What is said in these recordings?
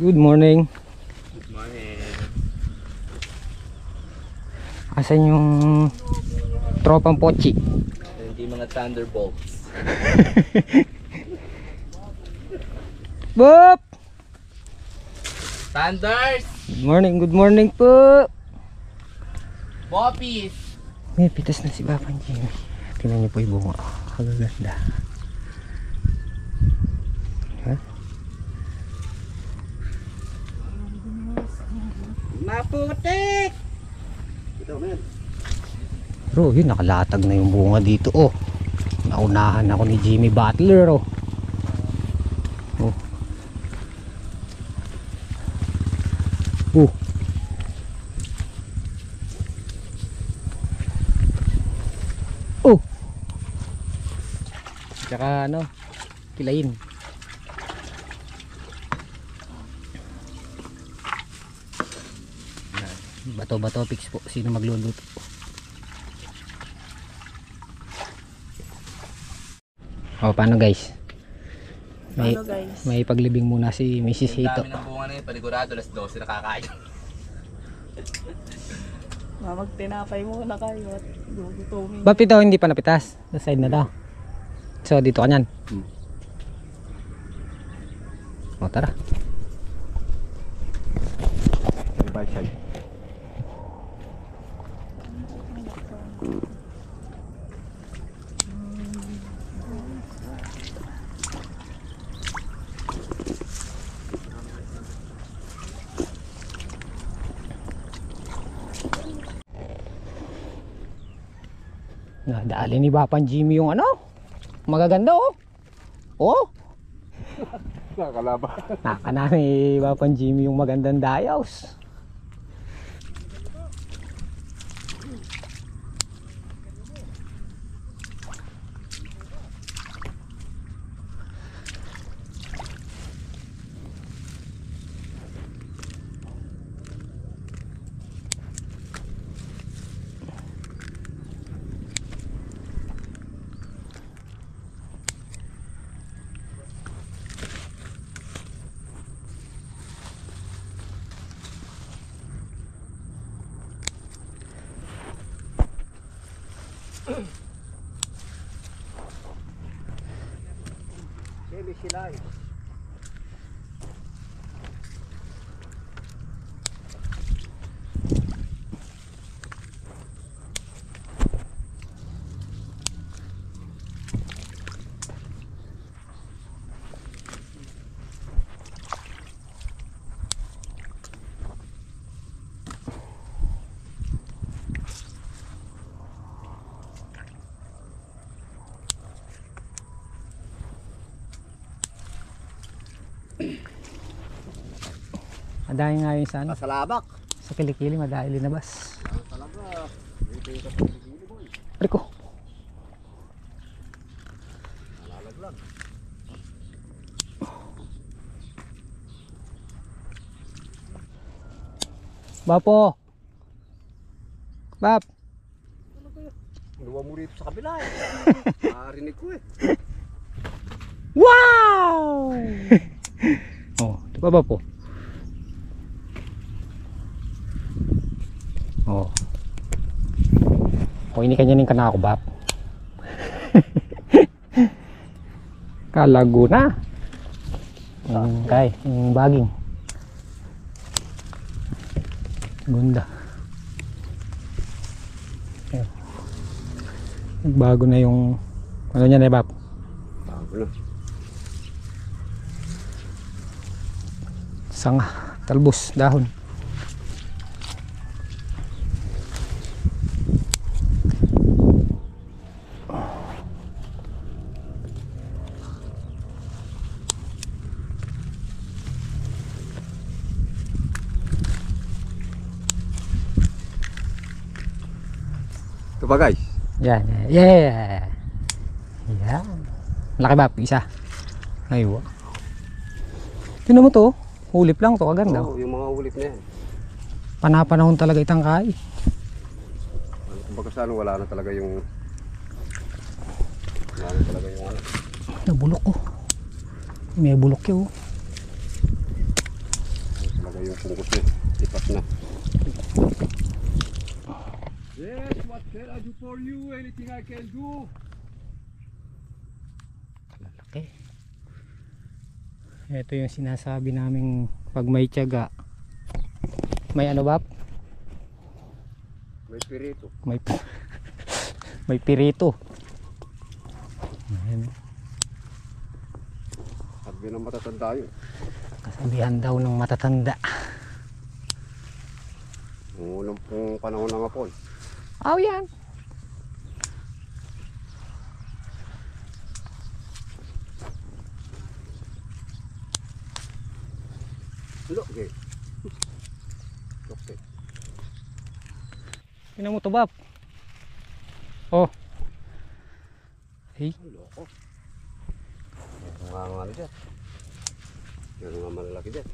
Good morning. Good morning. Asan yung tropang pochi? Hindi mga Thunderbolts. Boop! Thunders! Good morning po. Poppies! May pitas na si Papang Jimmy. Tingnan niyo po yung bunga. Kagaganda. Ha? Maputik! Ito man. Bro, yun nakalatag na yung bunga dito. Oh, naunahan ako ni Jimmy Butler. Oh. Oh. Oh. Oh. Tsaka ano, kilayin. Bato-bato pics po. Sino magluluto? O, paano guys? May paglibing muna si Mrs. Hito. Ang dami ng bunga na yun, panigurado, alas 12 nakakain. Magtinapay muna kayo at gugutumin. Ba't ito hindi pa napitas? Sa side na daw. So, dito ka nyan. O, tara. Bye side. Nadali ni Papang Jimmy yung ano? Magaganda oh. Oh. Nakakalaba. Nakana ni Papang Jimmy yung magandang dayaws. Madaya nga yun sa ano? Sa labak. Sa kilikili, madaya linabas. Talaga. Riko. Nalalaglag. Bapo. Bap. Luwa mo rito sa kabila eh. Marinig ko eh. Wow! Oh, di ba Bapo? Oh. O, ini kanya ning kana ako, Bap. Kalago na. Kay, yung baging. Gunda. Ayun. Bago na yung ano niya na, Bap. Bago na. Sanga, talbos, dahon. Ito ba guys? Yan, yeah. Yan. Laki ba? Isa. Aywa. Tignan mo to. Hulip lang to. Aganda. Oo, yung mga ulip na yan. Panapanahon talaga itangkay. Kumbaga sa ano, wala na talaga yung... Wala na talaga yung ano. Nabulok ko. May bulok yun. Pupungkot na. Tipat na. Yes, what can I do for you? Anything I can do? Lalaki. Ito yung sinasabi naming pag may tiyaga. May ano ba? May pirito. May may pirito. Ayan. Sabi ng matatanda yun. Kasabihan daw ng matatanda. Nung unang pong panahon ng Apol. Oh, yan. Look, okay. Okay. Tingnan mo to, Bap. Oh. Hey. Loko. Meron nga ano dyan. Meron nga malalaki dyan.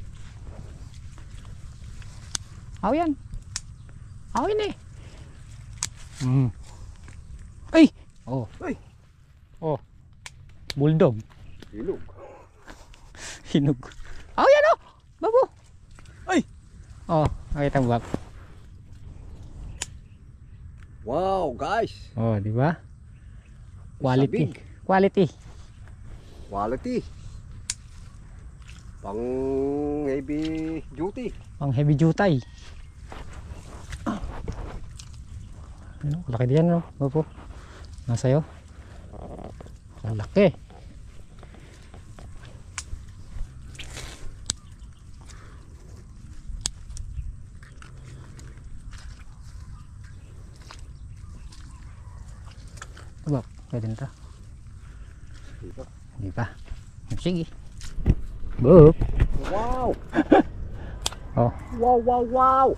Oh, yan. Oh, yun eh. Ay! Oh. Ay! Oh. Bulldog. Ilog. Hinog. Oh, yan oh! Babo! Ay! Oh, nakita mo, Bap? Wow, guys! Oh, di ba? Quality. Sabig. Quality. Quality. Pang heavy duty. Pang heavy duty. Ano, laki diyan no, Babo. Nasa'yo. Ang laki. Diba? Pwede na ito. Dito. Hindi pa. Sige. Boop. Wow! Oh. Wow, wow, wow!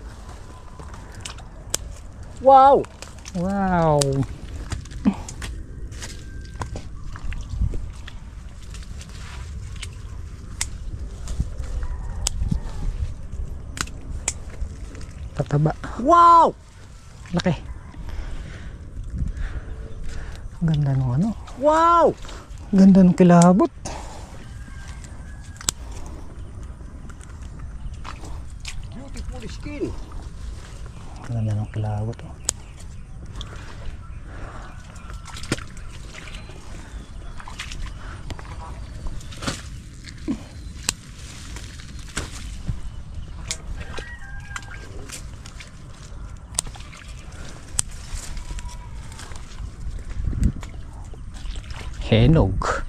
Wow! Wow. Tataba. Wow! Laki. Ang ganda ng ano. Wow! Ganda ng kilabot. Beautiful skin. Ang ganda ng kilabot. Oh. Henog.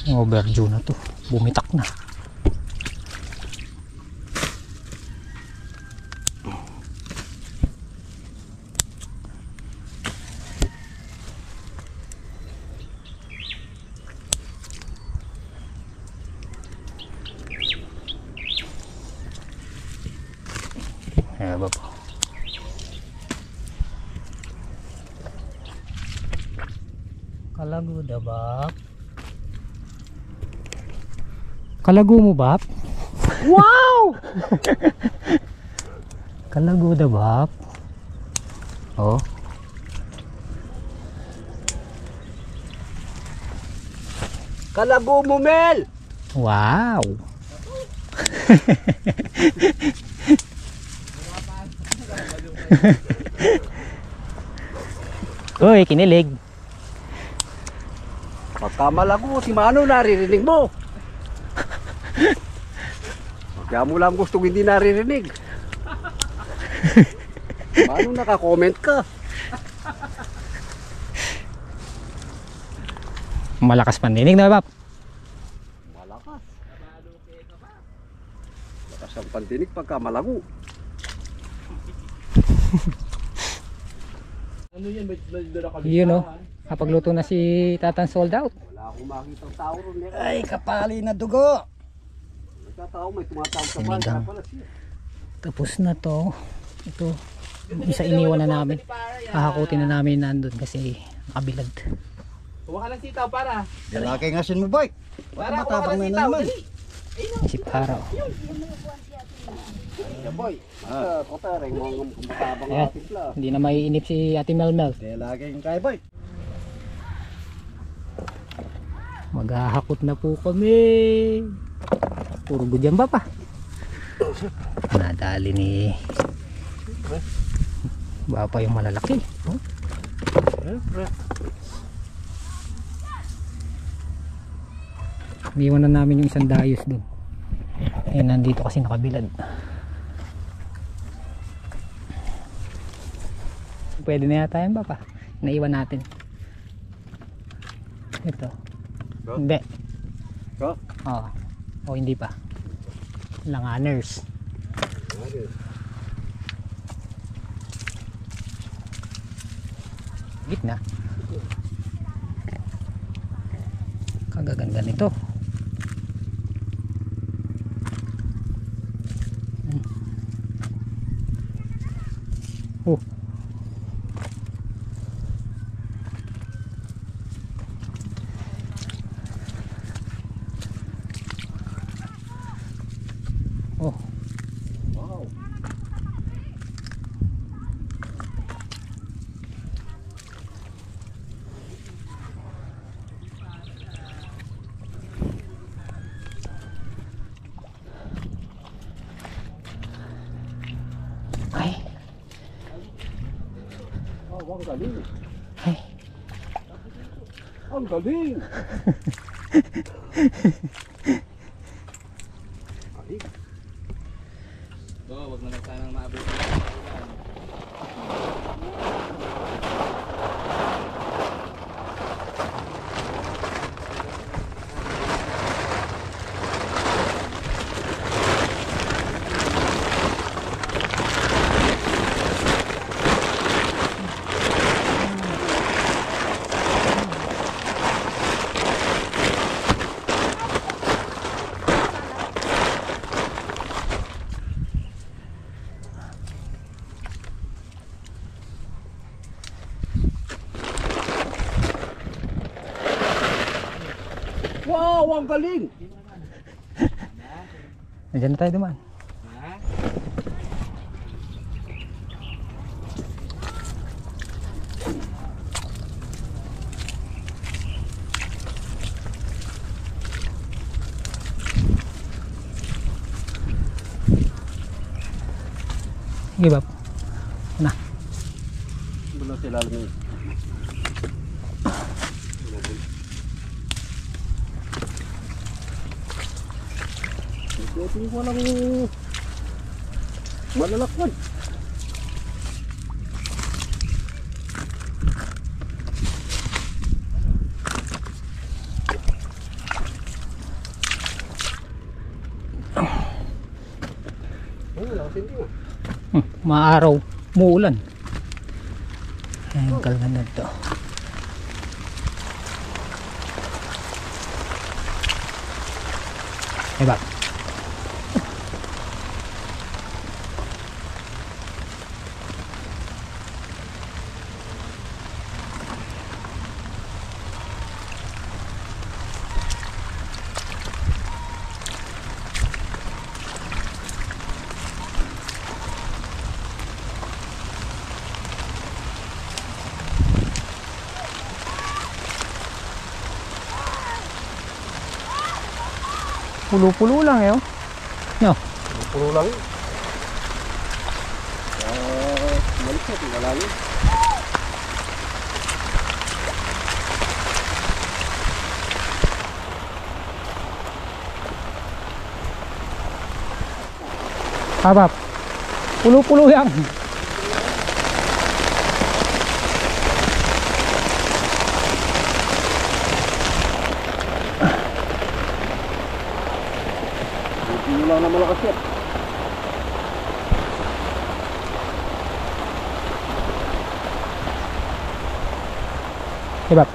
Overdue na to. Bumitak na. Ayan ba po? Kalago da ba? Kalago mo ba? Wow! Kalago da ba? Oh. Kalago mo, Mel! Wow. Uy, kinilig. Pagka malago, si Mano naririnig mo. Kaya mo lang gustong hindi naririnig. Mano naka-comment ka? Malakas pandinig na, Bap. Malakas. Malakas ang pandinig pagka malago. Ano yan? May dala ka Yun oh. Kapag luto na si Tatan sold out. Wala akong makitang tao ron. Ay, kapali na dugo. Nagkatao, may tumatawag sa Sinigang. bansa pala siya. Tapos na to. Ito. Isa iniwan na namin. Hahakutin na namin nandun kasi nakabilad. Kuha ka ng sitaw para. Lalaki ng asin mo, boy. Para kuha ka ng sitaw. Dali. Si Paraw. Yeah, boy. Kotareng mga kumatabang Ayan. atipla. Hindi na maiinip si Ate Melmel. Lalaki ng kaya, boy. Maghahakot na po kami. Puro budyan ba pa? Nadali ni ba pa yung malalaki. Oh. Iniwan na namin yung isang dayos dun. Eh nandito kasi nakabilad. Pwede na yata yan ba pa? Naiwan natin. Ito. Go? Hindi. Go? Oo. O hindi pa. Langaners. Gitna. Kagaganda nito. Oh. Oh. Wow. Ay. Oh, ang galing. Ay. Ang galing. Ay. Wag mo na sanang maabot. Wow, ang galing. Nandiyan na tayo duman. Sige bab. Na. Wala sila alam. Ito yung walang malalakwan. Wala kasi hindi nga. Maaraw, muulan. Ayun, kalganda to. Diba? Pulo-pulo lang eh. Oh. No. Puro lang. Malikot, malalim. Habap. Pulo-pulo yan. Hindi lang na malakas yan. Diba?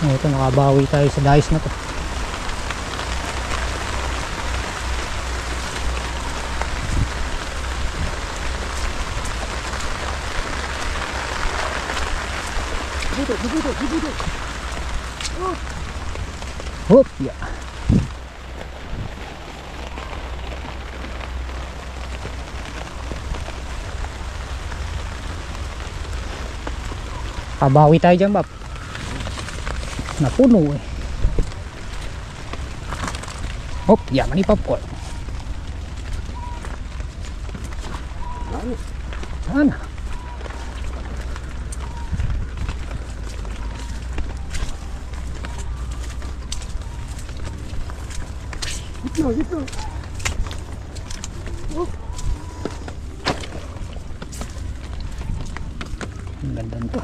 Ito, nakabawi tayo sa dais na to. Hop, ya. Kabawi tayo dyan, Bab. Napuno eh. Hop, yaman ni popcorn. Ano? Sana. Gitna, gitna. Ang ganda nito.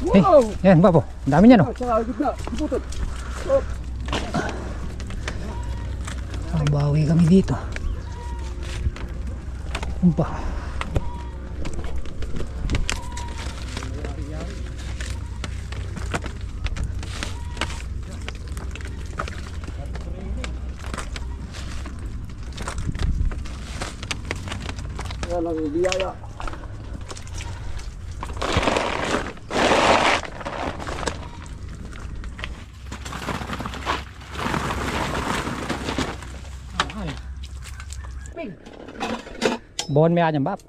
Hey, yan Bapo. Ang dami niyan oh. Sa gitna, putot. Bawi kami dito. Umpa. Yan ang biyaya. Bon may anyang Bap.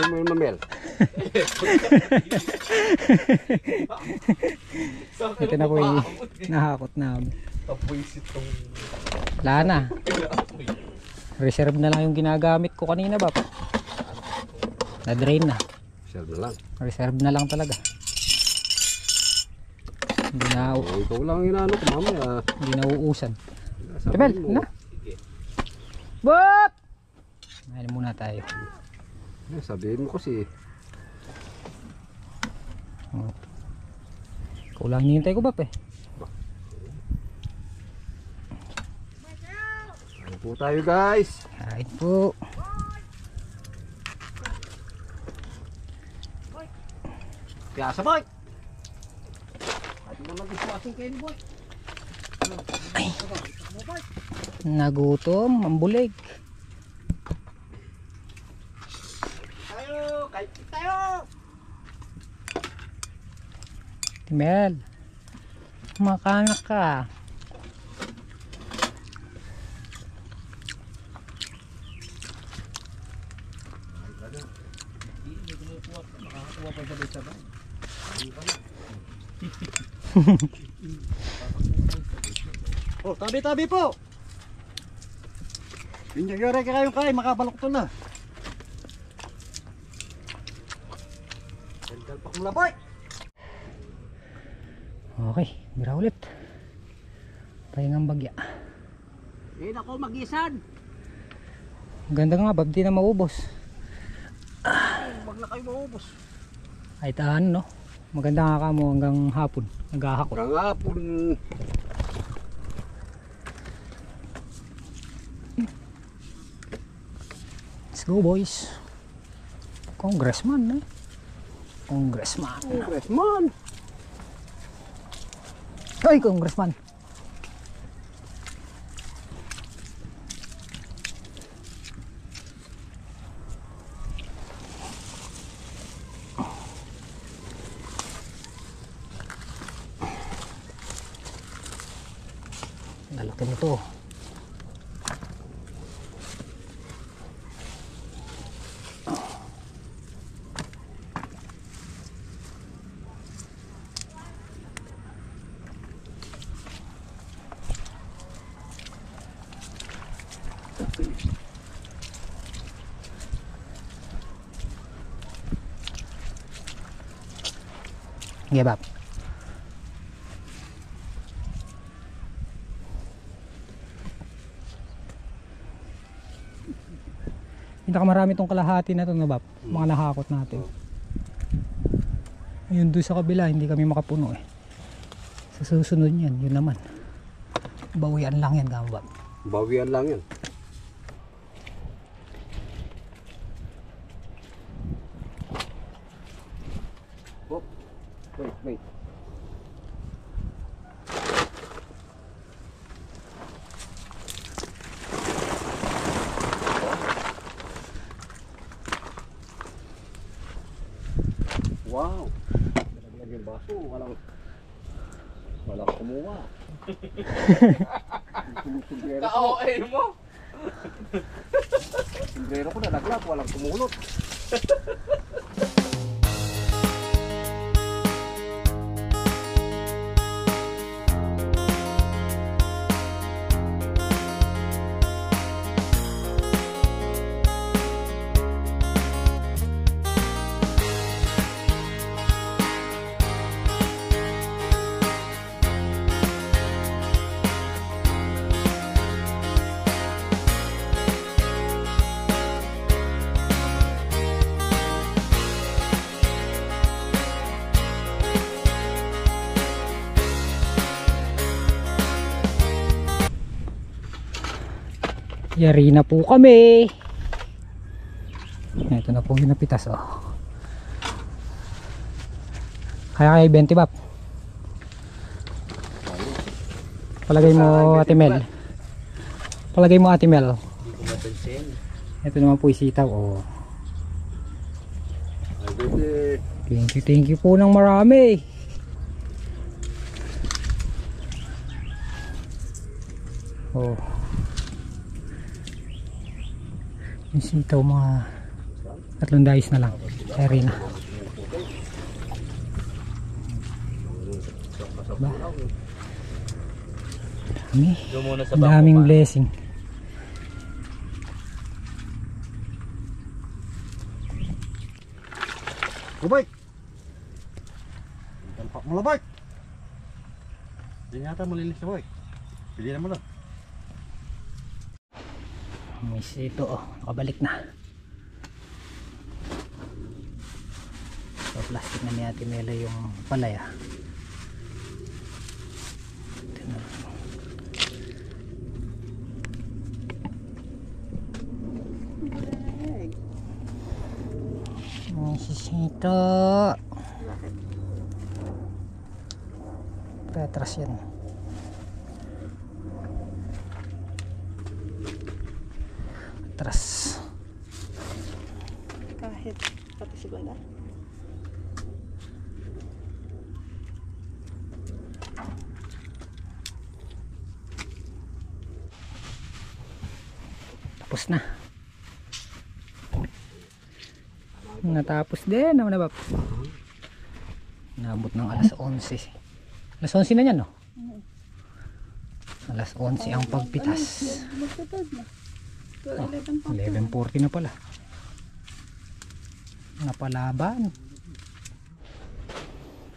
May mamel. Ito na po yung nahakot namin. Tapwisit tong... Wala na. Reserve na lang yung ginagamit ko kanina Bap. Na-drain na. Reserve na lang. Reserve na lang talaga. Hindi na, Oh, ikaw lang yung inaano ko mamaya. hindi na uusan. Sabi Kebel, mo. na. Bop! Mahin muna tayo. Sabihin mo kasi. Ikaw lang hinihintay ko Bap eh. Ano po tayo guys? Kain po. Kaya sabay! Pwede naman diswasing kayo ni boy. Nagutom, mambulig. Tayo! Kahit tayo! Mel, makanak ka. Oh, tabi-tabi po! Pinyagare ka kayong kain, makabalok to na. Gandal pa kong labay! Okay, bira ulit. Pahingang bagya. Eh, nako, mag-isan! Ganda nga, Bab, di na maubos. Huwag na kayo maubos. Ay taan no. Maganda nga ka mo hanggang hapon. Naghahakot. Kangapon. Let's go boys. Congressman eh. Congressman. Congressman! Ay, Congressman. Lalaki nito. Give up. Pinakamarami tong kalahati na to na Bap. Mga nahakot natin. Ayun doon sa kabila hindi kami makapuno eh. Sa susunod yan, yun naman. Bawian lang yan kama Bap. Bawian lang yan. Oh, wait. Wow. Nalaglag yung baso. Walang kumuha. Ka-OA mo! Sombrero ko nalaglag. Walang kumulot. Yari na po kami. Ito na po yung napitas, oh. Kaya 20 bap. Palagay mo Ate Mel. Palagay mo Ate Mel. Ito naman po isitaw, oh. Thank you po ng marami. Oh. Yung sitaw mga 3 dayos na lang. Eri na. Diba? Dami. Daming blessing. Labay! Tampak mo labay! Hindi yata malinis na boy. Pili na mo lang. Miss ito, oh, nakabalik na. So plastic na ni Ate Mela yung palaya. Ito na. Miss ito. Petras yan. Atras. Kahit pati segunda. Tapos na. Natapos din naman na ba? Nabot ng alas 11. Alas 11 na yan, no? Alas 11 ang pagpitas. Oh, 11:40 na pala. Napalaban.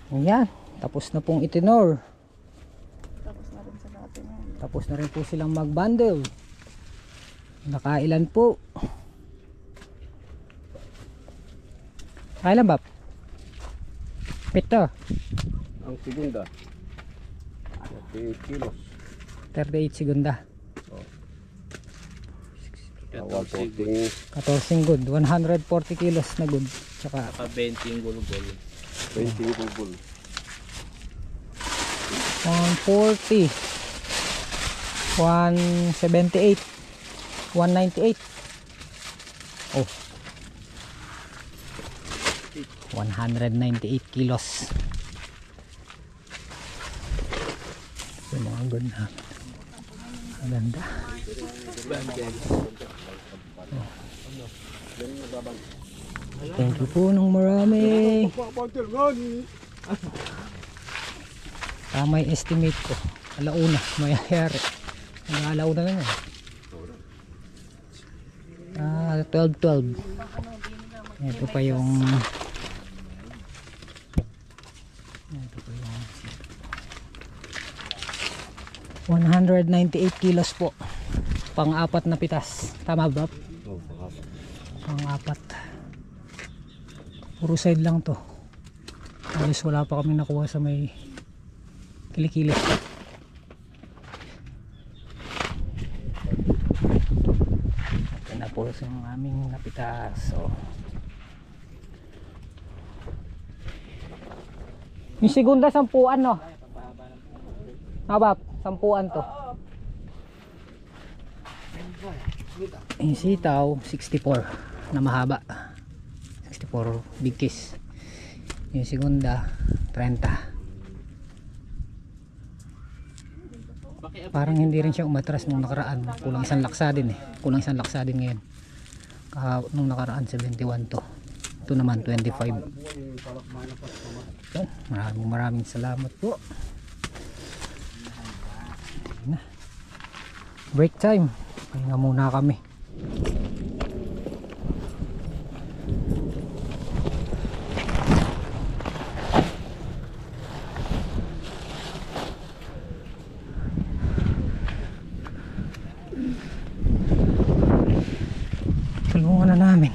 Ayan, tapos na pong itinor. Tapos na rin sa natin yan. Tapos na rin po silang mag-bundle. Nakailan po? Kailan ba? Pito. Ang segunda. 38 kilos. 38 segunda. 14 good. 140 kilos na good. Tsaka 20 gulugol. 20 gugol. 140. 178. 198. Oh. 198 kilos. Yung mga good na. Maganda. Oh. Thank you po ng marami. Tama yung estimate ko. Alauna mayayari. Alauna na yan. 12. Ito pa yung 198 kilos po. Pang-apat na pitas. Tama ba? Pang-apat. Puro side lang to. Alis wala pa kami nakuha sa may kilikili. Ito na po yung aming napitas. So, yung segunda 10, no? Habap, 10 to. Yung sitaw 64 na mahaba. 64 big kiss. Yung segunda 30. Parang hindi rin siya umatras nung nakaraan. Kulang isang laksa din eh. Kulang isang laksa din ngayon. Nung nakaraan 71 to. Ito naman 25. Yan. Maraming salamat po. Na. Break time. Pahinga muna kami. Tulungan na namin.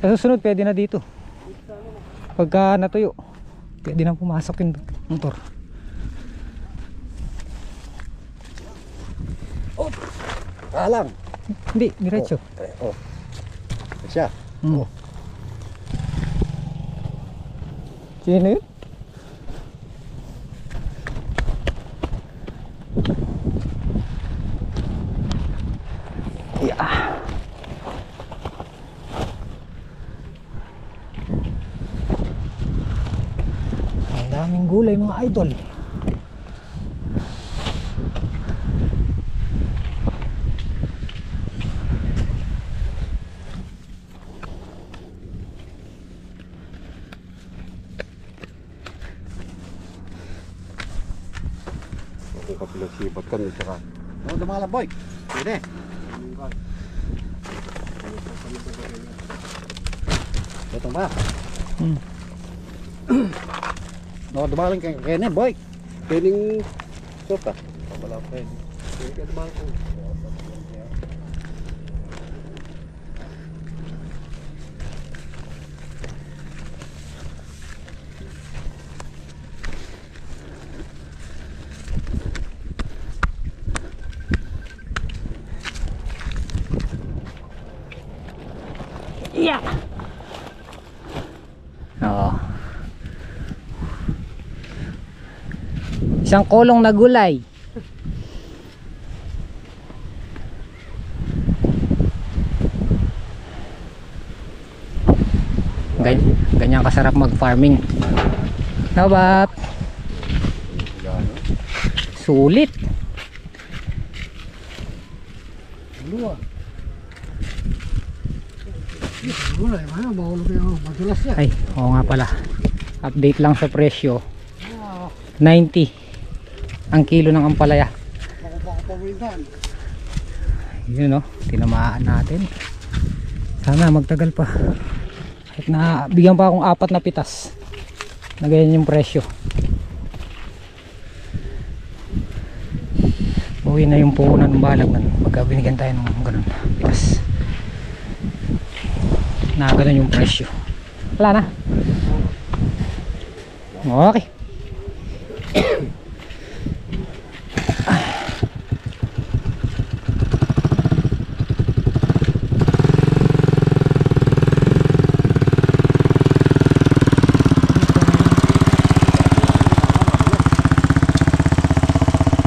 Sa susunod pwede na dito. Pagka natuyo pwede na pumasok yung motor. Oh! Lang. Hindi, diretso. Oh. Siya. Oh. Sino yun? Yeah. Ang daming gulay mga idol. Kung kapilasipat kami saka. Oh, dumalang boy. Pwede. Ito ba? No, dumalang kaya boy. Pwedeng sopa. Wala pwede. Pwede dumalang ko. Yeah. Oo. Isang kolong na gulay. Ganyan kasarap mag-farming. Nabat. Sulit. Luwa. Gulay, mahulog yung madulas yan. Ay, oo nga pala. Update lang sa presyo. 90 ang kilo ng ampalaya. Yun o, tinamaan natin. Sana magtagal pa. Kahit na bigyan pa akong 4 na pitas na ganyan yung presyo. Uwi na yung puhunan ng balag nun pagka binigyan tayo ng ganun pitas na ganun yung presyo. Wala na. Okay.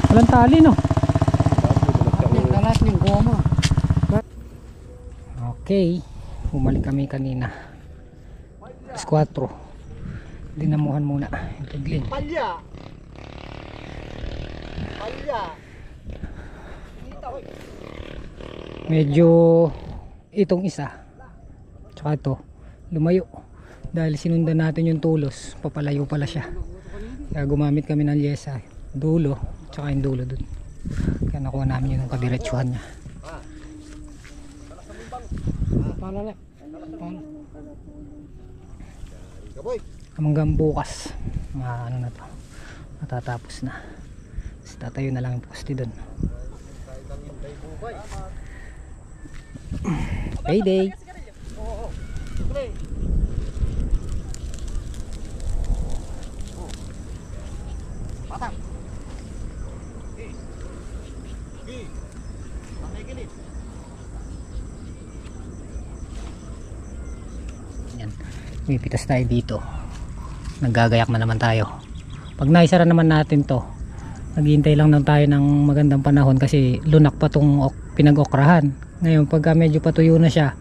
Walang tali no. Okay, bumalik kami kanina alas 4. Dinamuhan muna yung tiglin. Palya. Medyo itong isa tsaka ito lumayo dahil sinundan natin yung tulos, papalayo pala siya, kaya gumamit kami ng yesa dulo tsaka yung dulo dun, kaya nakuha namin yung kadiretsuhan niya. Hanggang bukas ano na to, matatapos na. Tapos tatayo na lang yung poste dun. Payday. Yan. May pitas tayo dito. Naggagayak na naman tayo. Pag naisara naman natin to, Naghihintay lang tayo ng magandang panahon kasi lunak pa tong pinag-okrahan. Ngayon pagka medyo patuyo na siya,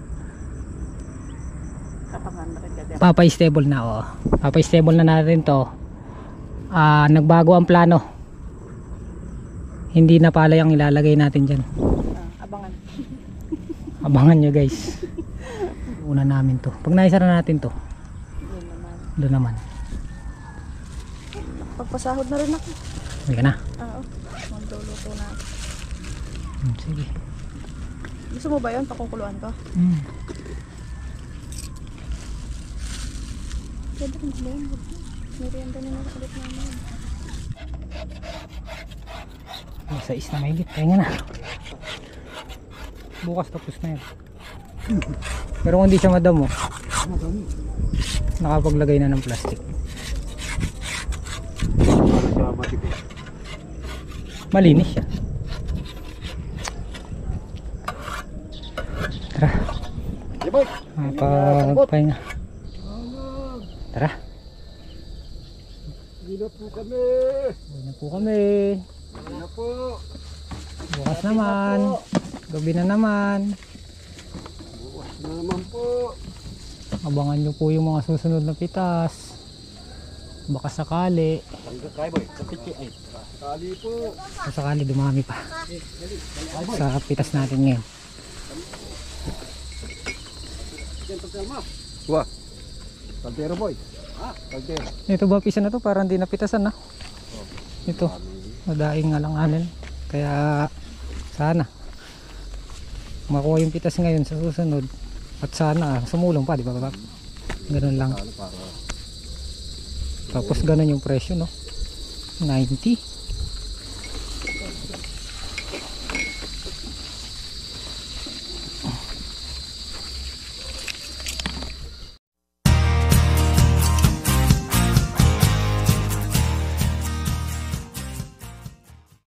Kapangan na rin kagad. papa-stable na. Oh. Papa-stable na natin to. Nagbago ang plano. Hindi na palay ang ilalagay natin dyan. Abangan. Abangan nyo guys. Una namin to. Pag naisara natin to, Yun naman. doon naman. Pagpasahod na rin ako. Hindi ka na. Oo. Magluluto na. Sige. Gusto mo ba yun? Pakukuluan ko? Pwede kong kuluan. Merienda na lang ulit namin. Sa na mahigit. Kaya nga na. Bukas tapos na yan. Pero kung hindi siya madamo, nakapaglagay na ng plastic. Malinis siya. Tara. Hey boy. Pahinga. Tara. Hindi na po kami. Uwi na po kami. Hindi na po. Bukas naman. Gabi na naman. Bukas na naman po. Abangan nyo po yung mga susunod na pitas. Baka sakali. Kaya boy. Ay. Kali po. Baka sakali dumami pa. Sa pitas natin ngayon. Wah. Kaldero boy. Kaldero. Ito ba pisa na to? Parang di napitasan na. Ito. Madaing alanganin. Kaya sana makuha yung pitas ngayon sa susunod. At sana sumulong pa, di ba? Ganun lang. Tapos ganun yung presyo, no? 90.